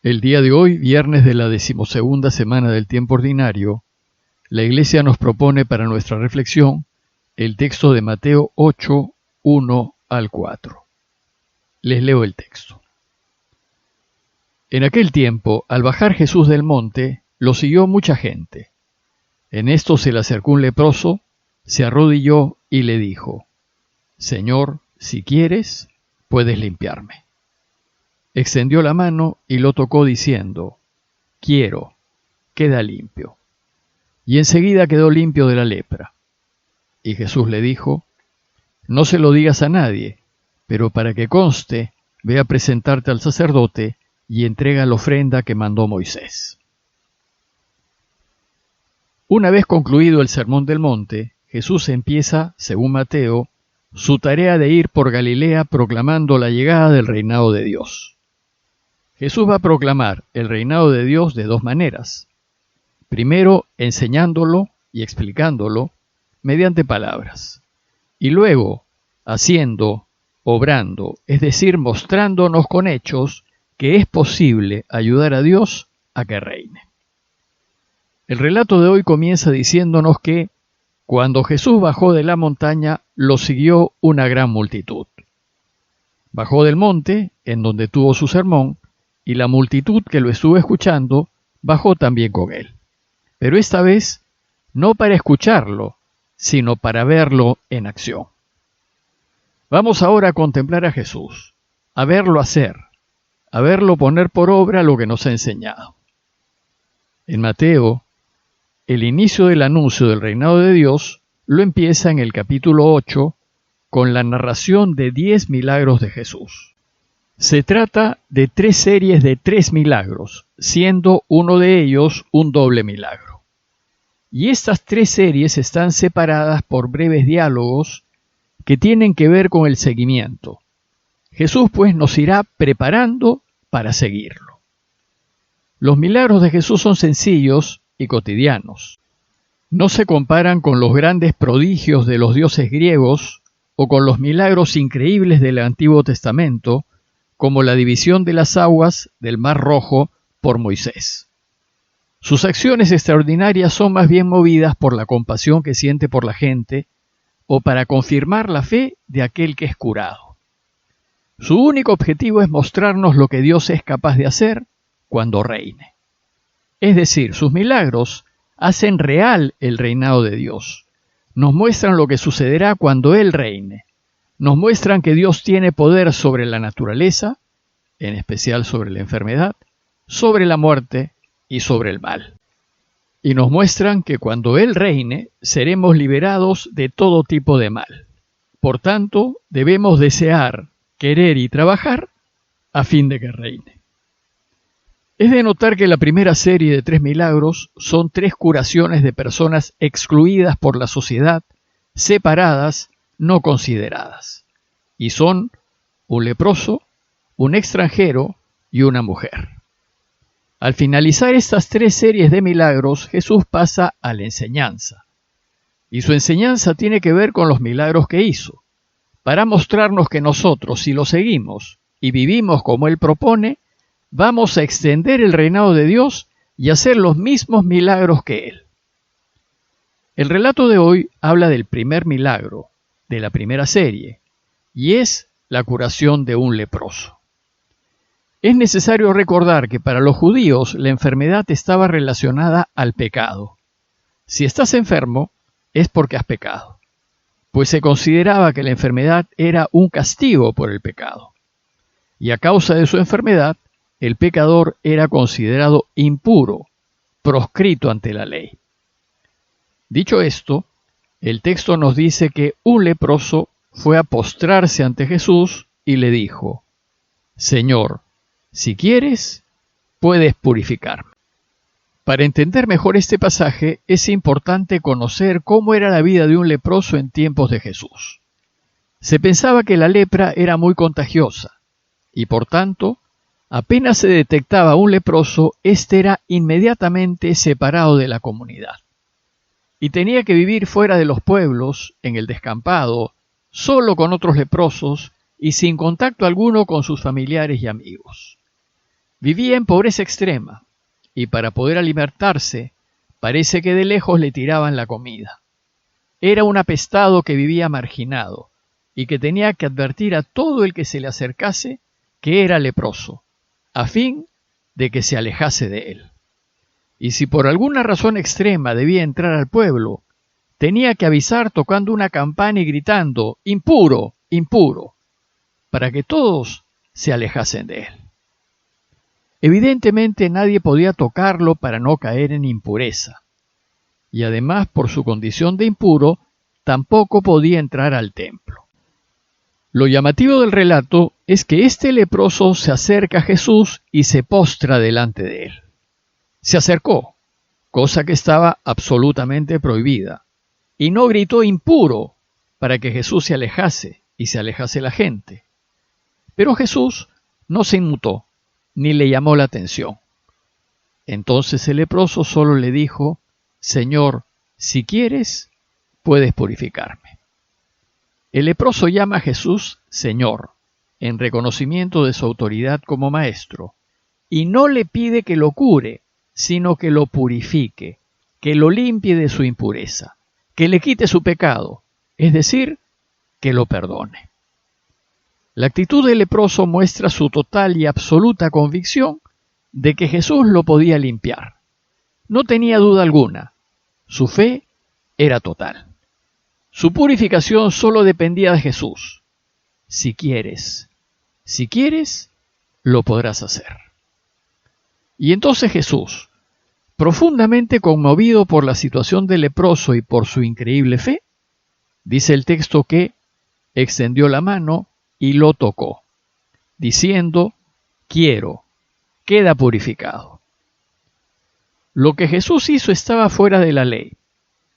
El día de hoy, viernes de la 12ª semana del tiempo ordinario, la Iglesia nos propone para nuestra reflexión el texto de Mateo 8, 1 al 4. Les leo el texto. En aquel tiempo, al bajar Jesús del monte, lo siguió mucha gente. En esto se le acercó un leproso, se arrodilló y le dijo: Señor, si quieres, puedes limpiarme. Extendió la mano y lo tocó diciendo: Quiero, queda limpio. Y enseguida quedó limpio de la lepra. Y Jesús le dijo: No se lo digas a nadie, pero para que conste, ve a presentarte al sacerdote y entrega la ofrenda que mandó Moisés. Una vez concluido el Sermón del Monte, Jesús empieza, según Mateo, su tarea de ir por Galilea proclamando la llegada del reinado de Dios. Jesús va a proclamar el reinado de Dios de dos maneras. Primero, enseñándolo y explicándolo mediante palabras. Y luego, haciendo, obrando, es decir, mostrándonos con hechos que es posible ayudar a Dios a que reine. El relato de hoy comienza diciéndonos que, cuando Jesús bajó de la montaña, lo siguió una gran multitud. Bajó del monte, en donde tuvo su sermón, y la multitud que lo estuvo escuchando, bajó también con él. Pero esta vez, no para escucharlo, sino para verlo en acción. Vamos ahora a contemplar a Jesús, a verlo hacer, a verlo poner por obra lo que nos ha enseñado. En Mateo, el inicio del anuncio del reinado de Dios lo empieza en el capítulo 8 con la narración de 10 milagros de Jesús. Se trata de 3 series de 3 milagros, siendo uno de ellos un doble milagro. Y estas 3 series están separadas por breves diálogos que tienen que ver con el seguimiento. Jesús pues nos irá preparando para seguirlo. Los milagros de Jesús son sencillos y cotidianos. No se comparan con los grandes prodigios de los dioses griegos o con los milagros increíbles del Antiguo Testamento, como la división de las aguas del Mar Rojo por Moisés. Sus acciones extraordinarias son más bien movidas por la compasión que siente por la gente o para confirmar la fe de aquel que es curado. Su único objetivo es mostrarnos lo que Dios es capaz de hacer cuando reine. Es decir, sus milagros hacen real el reinado de Dios. Nos muestran lo que sucederá cuando Él reine. Nos muestran que Dios tiene poder sobre la naturaleza, en especial sobre la enfermedad, sobre la muerte y sobre el mal. Y nos muestran que cuando Él reine, seremos liberados de todo tipo de mal. Por tanto, debemos desear, querer y trabajar a fin de que reine. Es de notar que la primera serie de 3 milagros son 3 curaciones de personas excluidas por la sociedad, separadas, no consideradas. Y son un leproso, un extranjero y una mujer. Al finalizar estas 3 series de milagros, Jesús pasa a la enseñanza. Y su enseñanza tiene que ver con los milagros que hizo, para mostrarnos que nosotros, si lo seguimos y vivimos como Él propone, vamos a extender el reinado de Dios y hacer los mismos milagros que Él. El relato de hoy habla del primer milagro, de la primera serie, y es la curación de un leproso. Es necesario recordar que para los judíos la enfermedad estaba relacionada al pecado. Si estás enfermo, es porque has pecado, pues se consideraba que la enfermedad era un castigo por el pecado. Y a causa de su enfermedad, el pecador era considerado impuro, proscrito ante la ley. Dicho esto, el texto nos dice que un leproso fue a postrarse ante Jesús y le dijo: Señor, si quieres, puedes purificarme. Para entender mejor este pasaje, es importante conocer cómo era la vida de un leproso en tiempos de Jesús. Se pensaba que la lepra era muy contagiosa, y por tanto, apenas se detectaba un leproso, éste era inmediatamente separado de la comunidad. Y tenía que vivir fuera de los pueblos, en el descampado, solo con otros leprosos y sin contacto alguno con sus familiares y amigos. Vivía en pobreza extrema, y para poder alimentarse, parece que de lejos le tiraban la comida. Era un apestado que vivía marginado, y que tenía que advertir a todo el que se le acercase que era leproso, a fin de que se alejase de él. Y si por alguna razón extrema debía entrar al pueblo, tenía que avisar tocando una campana y gritando «impuro, impuro», para que todos se alejasen de él. Evidentemente nadie podía tocarlo para no caer en impureza, y además por su condición de impuro tampoco podía entrar al templo. Lo llamativo del relato es que este leproso se acerca a Jesús y se postra delante de él. Se acercó, cosa que estaba absolutamente prohibida, y no gritó impuro para que Jesús se alejase y se alejase la gente. Pero Jesús no se inmutó, ni le llamó la atención. Entonces el leproso solo le dijo: «Señor, si quieres, puedes purificarme». El leproso llama a Jesús Señor, en reconocimiento de su autoridad como maestro, y no le pide que lo cure, sino que lo purifique, que lo limpie de su impureza, que le quite su pecado, es decir, que lo perdone. La actitud del leproso muestra su total y absoluta convicción de que Jesús lo podía limpiar. No tenía duda alguna. Su fe era total. Su purificación solo dependía de Jesús. Si quieres, lo podrás hacer. Y entonces Jesús, profundamente conmovido por la situación del leproso y por su increíble fe, dice el texto que extendió la mano y lo tocó, diciendo: «Quiero, queda purificado». Lo que Jesús hizo estaba fuera de la ley.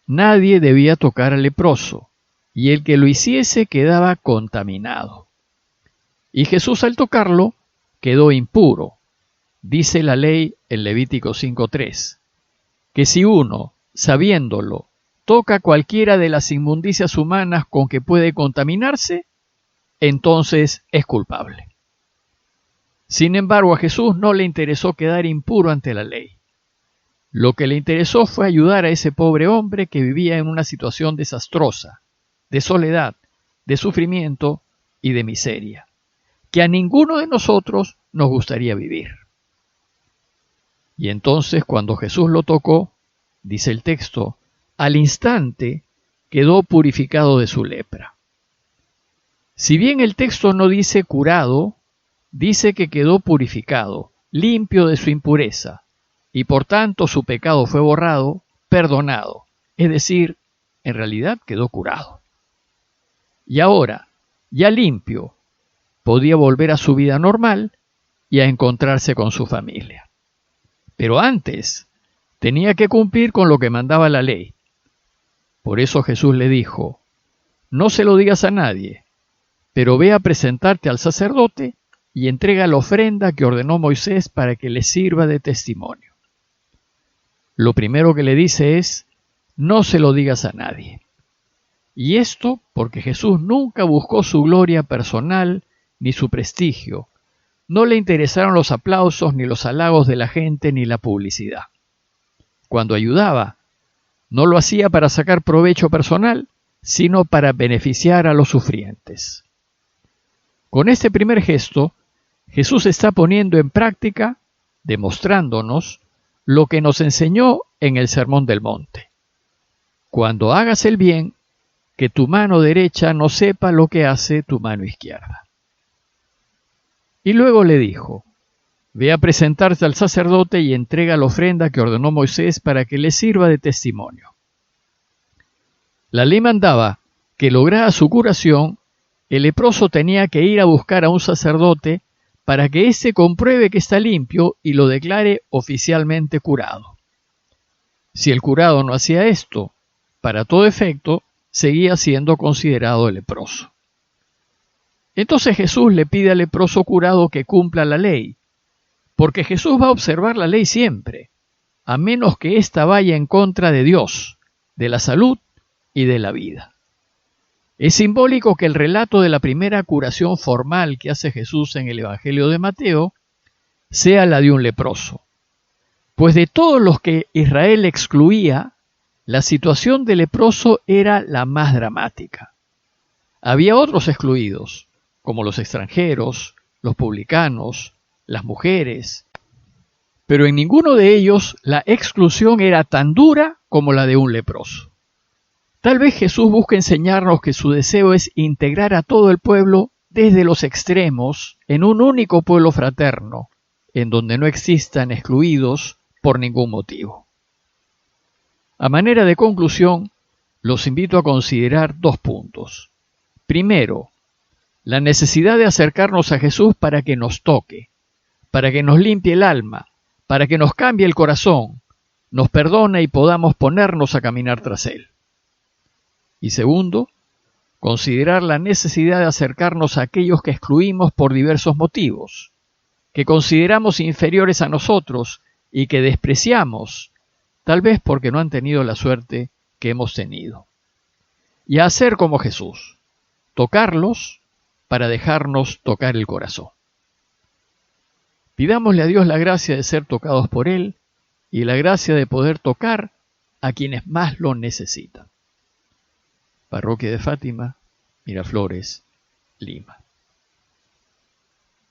Nadie debía tocar al leproso, y el que lo hiciese quedaba contaminado. Y Jesús, al tocarlo, quedó impuro. Dice la ley en Levítico 5:3, que si uno, sabiéndolo, toca cualquiera de las inmundicias humanas con que puede contaminarse, entonces es culpable. Sin embargo, a Jesús no le interesó quedar impuro ante la ley. Lo que le interesó fue ayudar a ese pobre hombre que vivía en una situación desastrosa, de soledad, de sufrimiento y de miseria, que a ninguno de nosotros nos gustaría vivir. Y entonces, cuando Jesús lo tocó, dice el texto, al instante quedó purificado de su lepra. Si bien el texto no dice curado, dice que quedó purificado, limpio de su impureza, y por tanto su pecado fue borrado, perdonado, es decir, en realidad quedó curado. Y ahora, ya limpio, podía volver a su vida normal y a encontrarse con su familia. Pero antes tenía que cumplir con lo que mandaba la ley. Por eso Jesús le dijo: «No se lo digas a nadie, pero ve a presentarte al sacerdote y entrega la ofrenda que ordenó Moisés para que le sirva de testimonio». Lo primero que le dice es: no se lo digas a nadie. Y esto porque Jesús nunca buscó su gloria personal ni su prestigio. No le interesaron los aplausos, ni los halagos de la gente, ni la publicidad. Cuando ayudaba, no lo hacía para sacar provecho personal, sino para beneficiar a los sufrientes. Con este primer gesto, Jesús está poniendo en práctica, demostrándonos, lo que nos enseñó en el Sermón del Monte. Cuando hagas el bien, que tu mano derecha no sepa lo que hace tu mano izquierda. Y luego le dijo: ve a presentarte al sacerdote y entrega la ofrenda que ordenó Moisés para que le sirva de testimonio. La ley mandaba que, lograda su curación, el leproso tenía que ir a buscar a un sacerdote para que éste compruebe que está limpio y lo declare oficialmente curado. Si el curado no hacía esto, para todo efecto, seguía siendo considerado leproso. Entonces Jesús le pide al leproso curado que cumpla la ley, porque Jesús va a observar la ley siempre, a menos que ésta vaya en contra de Dios, de la salud y de la vida. Es simbólico que el relato de la primera curación formal que hace Jesús en el Evangelio de Mateo sea la de un leproso. Pues de todos los que Israel excluía, la situación del leproso era la más dramática. Había otros excluidos, como los extranjeros, los publicanos, las mujeres, pero en ninguno de ellos la exclusión era tan dura como la de un leproso. Tal vez Jesús busque enseñarnos que su deseo es integrar a todo el pueblo desde los extremos en un único pueblo fraterno, en donde no existan excluidos por ningún motivo. A manera de conclusión, los invito a considerar 2 puntos. Primero, la necesidad de acercarnos a Jesús para que nos toque, para que nos limpie el alma, para que nos cambie el corazón, nos perdone y podamos ponernos a caminar tras Él. Y segundo, considerar la necesidad de acercarnos a aquellos que excluimos por diversos motivos, que consideramos inferiores a nosotros y que despreciamos, tal vez porque no han tenido la suerte que hemos tenido. Y a hacer como Jesús, tocarlos para dejarnos tocar el corazón. Pidámosle a Dios la gracia de ser tocados por Él y la gracia de poder tocar a quienes más lo necesitan. Parroquia de Fátima, Miraflores, Lima.